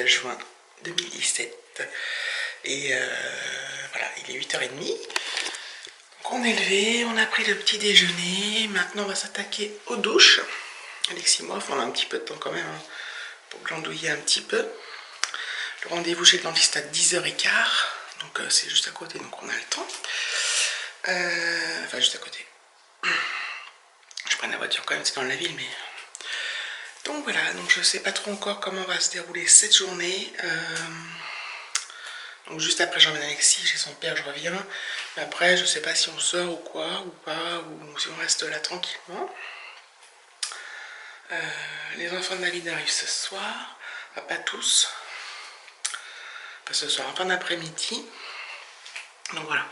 juin 2017. Et voilà, il est 8h30. Donc on est levé, on a pris le petit déjeuner. Maintenant on va s'attaquer aux douches. Alexis et moi, on a un petit peu de temps quand même, hein, pour glandouiller un petit peu. Le rendez-vous chez le dentiste à 10h15. Donc c'est juste à côté, donc on a le temps. Enfin juste à côté. Je prends la voiture quand même, c'est dans la ville, mais... Donc voilà, donc je sais pas trop encore comment va se dérouler cette journée. Donc juste après j'emmène Alexis chez son père, je reviens. Mais après je sais pas si on sort ou quoi, ou pas, ou si on reste là tranquillement. Les enfants de David arrivent ce soir, enfin, pas tous. Pas ce soir, en fin d'après-midi. Donc voilà.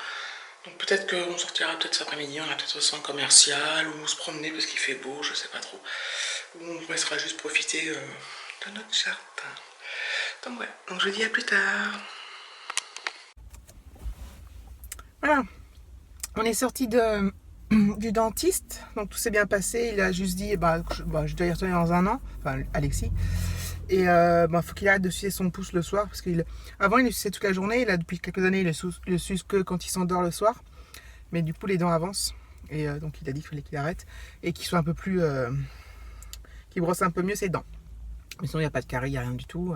Donc peut-être qu'on sortira peut-être cet après-midi, on a peut-être au centre commercial, ou se promener parce qu'il fait beau, je sais pas trop. Ou on pourra juste profiter de notre jardin. Donc voilà, donc je vous dis à plus tard. Voilà, on est sorti du dentiste, donc tout s'est bien passé. Il a juste dit, je dois y retourner dans un an, enfin Alexis. Et faut qu'il arrête de sucer son pouce le soir, parce qu'avant il le suçait toute la journée, et là depuis quelques années il le suce que quand il s'endort le soir. Mais du coup les dents avancent, et donc il a dit qu'il fallait qu'il arrête, et qu'il soit un peu plus... qu'il brosse un peu mieux ses dents. Mais sinon il n'y a pas de carie, il n'y a rien du tout.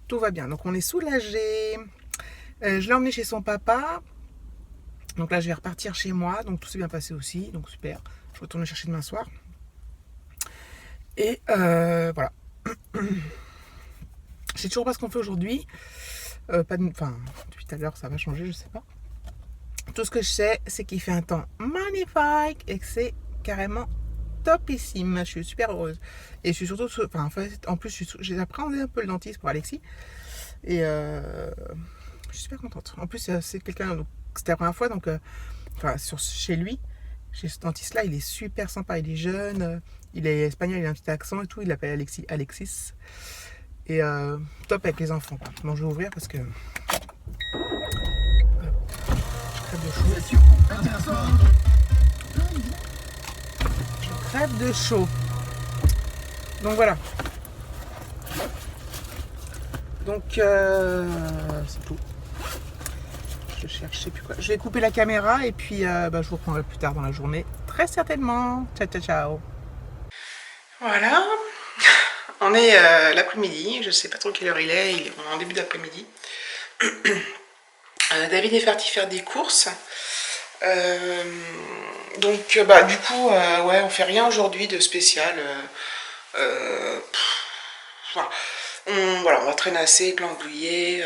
Tout va bien, donc on est soulagé. Je l'ai emmené chez son papa. Donc là je vais repartir chez moi. Donc tout s'est bien passé aussi, donc super. Je retourne le chercher demain soir. Et voilà. Je sais toujours pas ce qu'on fait aujourd'hui. Depuis tout à l'heure ça va changer, je sais pas. Tout ce que je sais, c'est qu'il fait un temps magnifique et que c'est carrément topissime. Je suis super heureuse. Et je suis surtout... en plus, j'ai appréhendé un peu le dentiste pour Alexis. Et je suis super contente. En plus, c'est quelqu'un... C'était la première fois, donc... chez lui, chez ce dentiste-là, il est super sympa. Il est jeune, il est espagnol, il a un petit accent et tout. Il l'appelle Alexis. Et top avec les enfants. Bon, je vais ouvrir parce que... je crève de chaud. Je crève de chaud. Donc voilà. Donc c'est tout. Je cherche, je sais plus quoi. Je vais couper la caméra et puis je vous reprendrai plus tard dans la journée. Très certainement. Ciao, ciao, ciao. Voilà. On est l'après-midi. Je sais pas trop quelle heure il est. On est en début d'après-midi. David est parti faire des courses. Donc du coup, ouais, on fait rien aujourd'hui de spécial. Voilà, on va traînasser, glandouiller.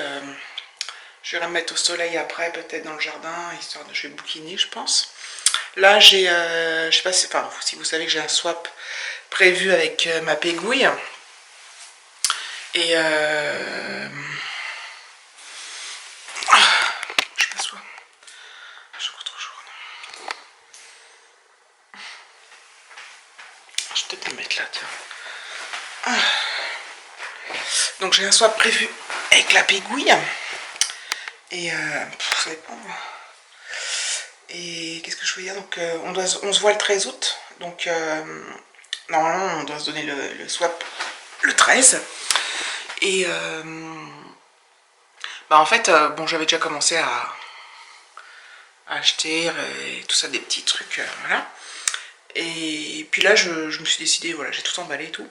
Je vais la mettre au soleil après, peut-être dans le jardin, histoire de... Je vais bouquiner, je pense. Là, j'ai... je sais pas si vous savez que j'ai un swap prévu avec ma pégouille. Et... je m'assois. Je suis trop chaud. Je vais peut-être me mettre là, tiens. Donc j'ai un swap prévu avec la pégouille. Et ça dépend. Et qu'est-ce que je veux dire? Donc on se voit le 13 août. Donc normalement on doit se donner le swap le 13. Et en fait, bon, j'avais déjà commencé à acheter et tout ça, des petits trucs, voilà. Et puis là je me suis décidé, voilà, j'ai tout emballé et tout.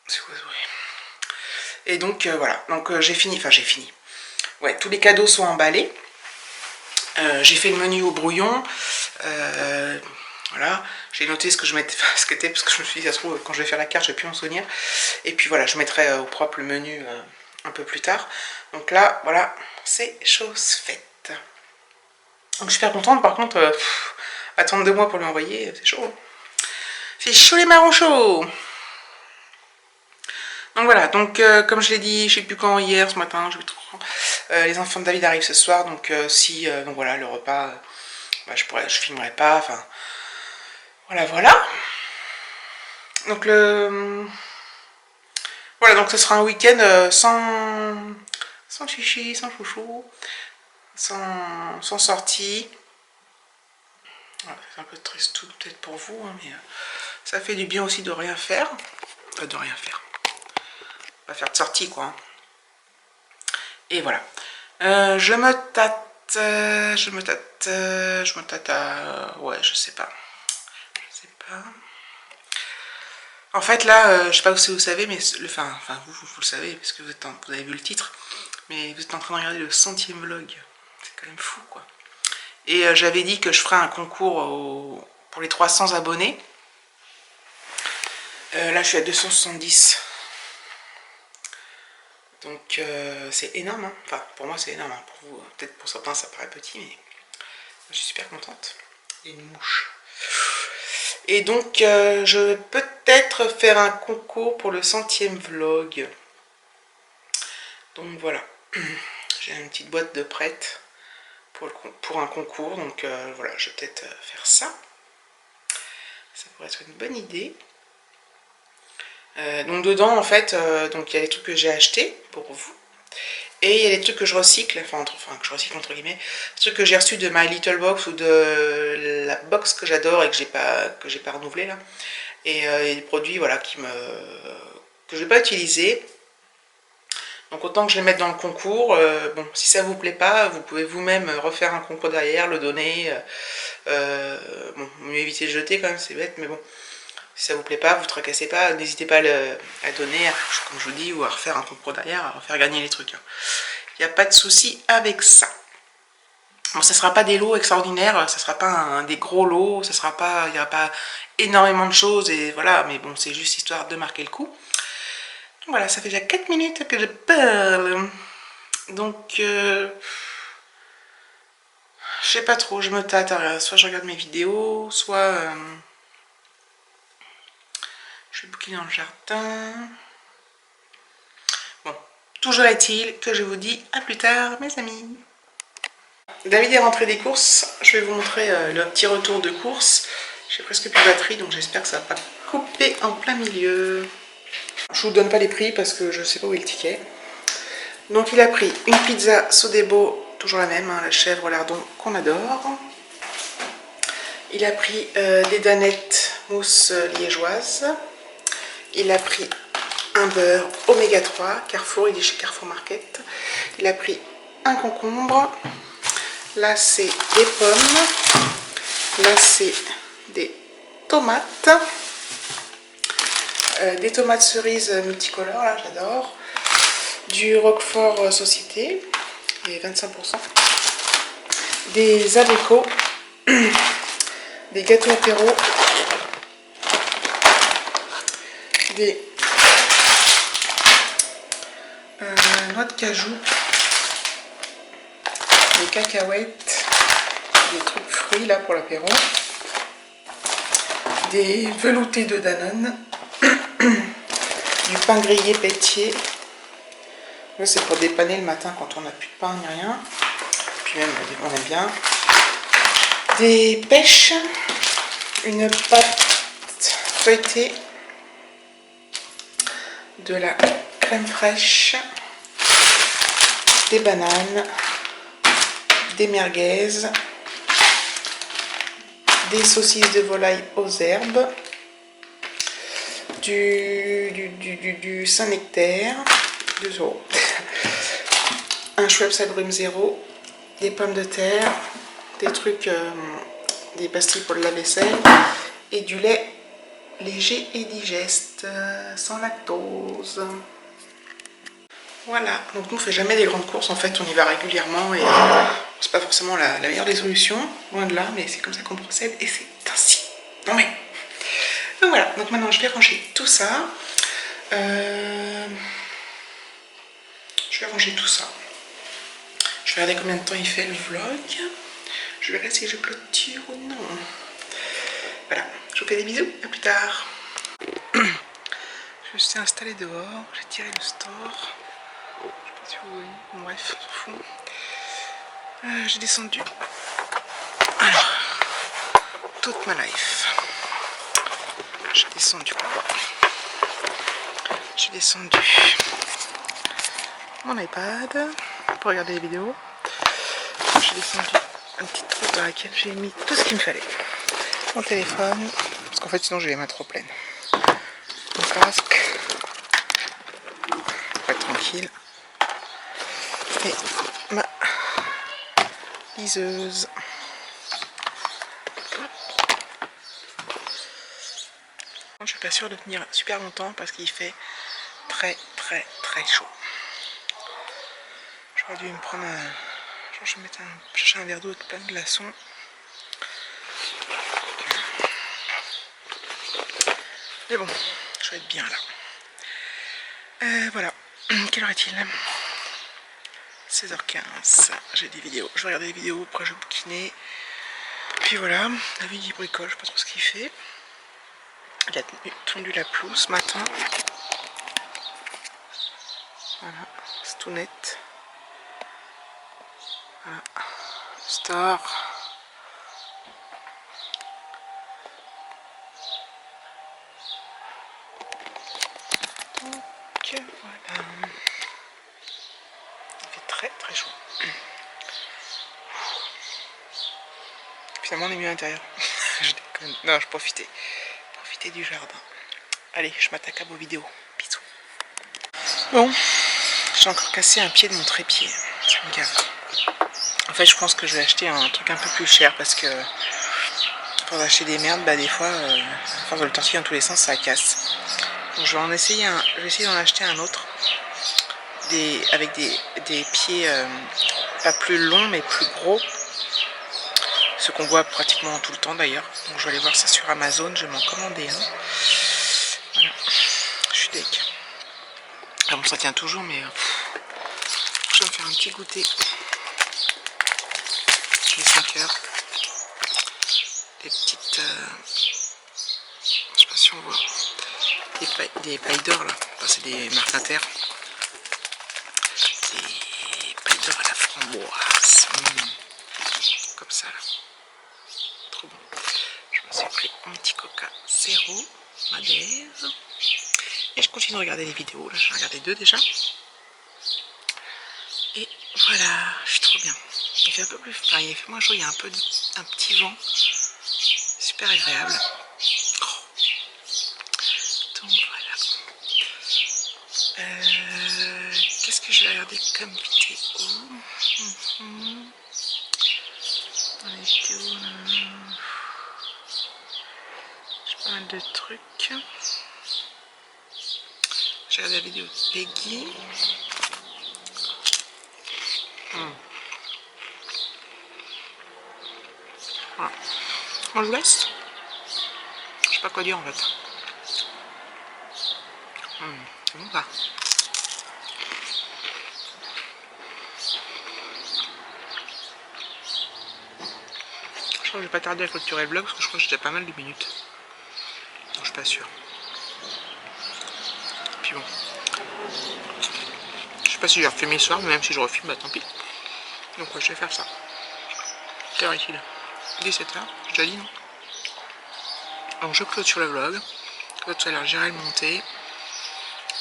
C'est quoi, oui. Et donc voilà, donc j'ai fini. Ouais, tous les cadeaux sont emballés. J'ai fait le menu au brouillon. Voilà, j'ai noté ce que je mettais, ce que c'était, parce que je me suis dit, ça se trouve, quand je vais faire la carte, je vais plus m'en souvenir. Et puis voilà, je mettrai au propre le menu un peu plus tard. Donc là, voilà, c'est chose faite. Donc super contente, par contre, attendre 2 mois pour lui envoyer, c'est chaud. C'est chaud les marrons chauds. Donc voilà, donc comme je l'ai dit, je sais plus quand, hier, ce matin, je vais trop... les enfants de David arrivent ce soir, donc donc voilà, le repas, je filmerai pas, enfin... Voilà. Donc voilà, donc ce sera un week-end sans chichi, sans chouchou, sans sortie. Voilà, c'est un peu triste tout peut-être pour vous, hein, mais ça fait du bien aussi de rien faire. Pas de rien faire. Pas faire de sortie quoi. Hein. Et voilà. Je me tâte. Ouais, je sais pas. Je sais pas. En fait là, je sais pas si vous savez, mais vous le savez parce que vous avez vu le titre, mais vous êtes en train de regarder le 100e vlog. C'est quand même fou quoi. Et j'avais dit que je ferais un concours pour les 300 abonnés. Là je suis à 270. Donc c'est énorme, hein. Enfin pour moi c'est énorme, hein. Pour vous, peut-être pour certains ça paraît petit, mais je suis super contente. Il y a une mouche. Et donc je vais peut-être faire un concours pour le 100e vlog. Donc voilà, j'ai une petite boîte de prête pour un concours, donc voilà, je vais peut-être faire ça. Ça pourrait être une bonne idée. Donc dedans en fait, donc il y a des trucs que j'ai achetés pour vous. Et il y a des trucs que je recycle, enfin que je recycle entre guillemets, des trucs que j'ai reçus de My Little Box ou de la box que j'adore et que j'ai pas renouvelé là. Et des produits voilà que je vais pas utiliser. Donc autant que je les mette dans le concours. Bon, si ça vous plaît pas, vous pouvez vous-même refaire un concours derrière, le donner. Bon, mieux éviter de jeter quand même, c'est bête, mais bon. Si ça vous plaît pas, vous tracassez pas, n'hésitez pas à donner, comme je vous dis, ou à refaire un concours derrière, à refaire gagner les trucs. Il n'y a pas de souci avec ça. Bon, ça sera pas des lots extraordinaires, ça sera pas des gros lots, ça sera pas, il n'y aura pas énormément de choses, et voilà, mais bon, c'est juste histoire de marquer le coup. Donc voilà, ça fait déjà 4 minutes que je parle. Donc, je sais pas trop, je me tâte, soit je regarde mes vidéos, soit... je vais bouquiner dans le jardin. Bon, toujours est-il que je vous dis à plus tard, mes amis. David est rentré des courses. Je vais vous montrer le petit retour de course. J'ai presque plus de batterie, donc j'espère que ça va pas couper en plein milieu. Je vous donne pas les prix parce que je sais pas où est le ticket. Donc il a pris une pizza Sodebo, toujours la même, hein, la chèvre lardon qu'on adore. Il a pris des danettes mousse liégeoise. Il a pris un beurre oméga 3, Carrefour, il est chez Carrefour Market. Il a pris un concombre. Là c'est des pommes. Là c'est des tomates. Des tomates cerises multicolores, là j'adore. Du Roquefort Société, et 25%. Des abricots. Des gâteaux apéro. Des noix de cajou, des cacahuètes, des trucs fruits là pour l'apéro, des veloutés de Danone, du pain grillé pétier. Là c'est pour dépanner le matin quand on n'a plus de pain ni rien. Puis même on aime bien. Des pêches, une pâte feuilletée, de la crème fraîche, des bananes, des merguez, des saucisses de volaille aux herbes, du Saint-Nectaire, 2 €, un Schweppes agrumes 0, des pommes de terre, des trucs, des pastilles pour le lave-vaisselle et du lait léger et digeste, sans lactose. Voilà, donc nous on fait jamais des grandes courses, en fait on y va régulièrement et c'est pas forcément la meilleure des solutions, loin de là, mais c'est comme ça qu'on procède et c'est ainsi. Non mais... Donc voilà, donc maintenant je vais ranger tout ça. Je vais ranger tout ça. Je vais regarder combien de temps il fait le vlog. Je verrai si je clôture ou non. Voilà, je vous fais des bisous, à plus tard. Je suis installée dehors, j'ai tiré le store. Je sais pas si vous voyez, bon, bref, on s'en fout. J'ai descendu. Alors, toute ma life. J'ai descendu quoi? J'ai descendu mon iPad pour regarder les vidéos. J'ai descendu un petit trou dans laquelle j'ai mis tout ce qu'il me fallait. Mon téléphone, parce qu'en fait sinon je vais les mettre trop pleine. mon casque. Pas tranquille. Et ma liseuse. Je suis pas sûre de tenir super longtemps parce qu'il fait très chaud. J'aurais dû me prendre un... Je vais chercher un verre d'eau avec plein de glaçons. Mais bon, je vais être bien là. Voilà. Quelle heure est-il? 16h15. J'ai des vidéos. Je vais regarder des vidéos, après je vais bouquiner. Puis voilà, la vie il bricole, je sais pas trop ce qu'il fait. Il a tondu la pelouse ce matin. Voilà, c'est tout net. Voilà, store. Donc voilà. Il fait très chaud. Finalement on est mieux à l'intérieur. Je déconne. Non, je profitais. Profiter du jardin. Allez, je m'attaque à vos vidéos. Bisous. Bon, j'ai encore cassé un pied de mon trépied. Ça me gave. En fait, je pense que je vais acheter un truc un peu plus cher parce que pour acheter des merdes, bah des fois, à force de le tortiller dans tous les sens, ça casse. Donc je vais en essayer un. Je vais essayer d'en acheter un autre. Avec des pieds pas plus longs mais plus gros. Ce qu'on voit pratiquement tout le temps d'ailleurs. Donc je vais aller voir ça sur Amazon, je vais m'en commander un. Voilà. Je suis deck. Ah bon, ça tient toujours, mais je vais me faire un petit goûter. Les 5 heures. Des petites... je sais pas si on voit. Des pailles d'or là. Enfin, c'est des marques inter. Des pailles d'or à la framboise. Comme ça là. Trop bon. Je me suis pris un petit coca zéro, Madèze. Et je continue de regarder les vidéos. Là, j'en ai regardé 2 déjà. Et voilà, je suis trop bien. Il fait un peu plus... Enfin, il fait moins chaud, il y a un petit vent. Super agréable. Oh. Donc voilà. Qu'est-ce que je vais regarder comme vidéo? Dans les vidéos, j'ai pas mal de trucs. J'ai regardé la vidéo de Peggy. Voilà. Bon, je vous laisse. Je sais pas quoi dire en fait. C'est bon ça. Je crois que je vais pas tarder à clôturer le vlog parce que je crois que j'ai déjà pas mal de minutes. Donc je suis pas sûre. Puis bon. Je sais pas si je vais refilmer ce soir, mais même si je refilme, bah tant pis. Donc ouais, je vais faire ça. Quelle heure est-il? 17h, j'ai déjà dit non. Donc je clôture le vlog. Tout à l'heure j'irai le monter.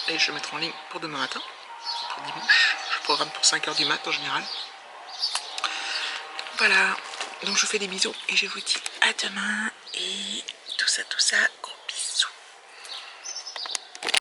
Et je vais mettre en ligne pour demain matin. Pour dimanche. Je programme pour 5h du mat en général. Voilà. Donc je vous fais des bisous et je vous dis à demain. Et tout ça,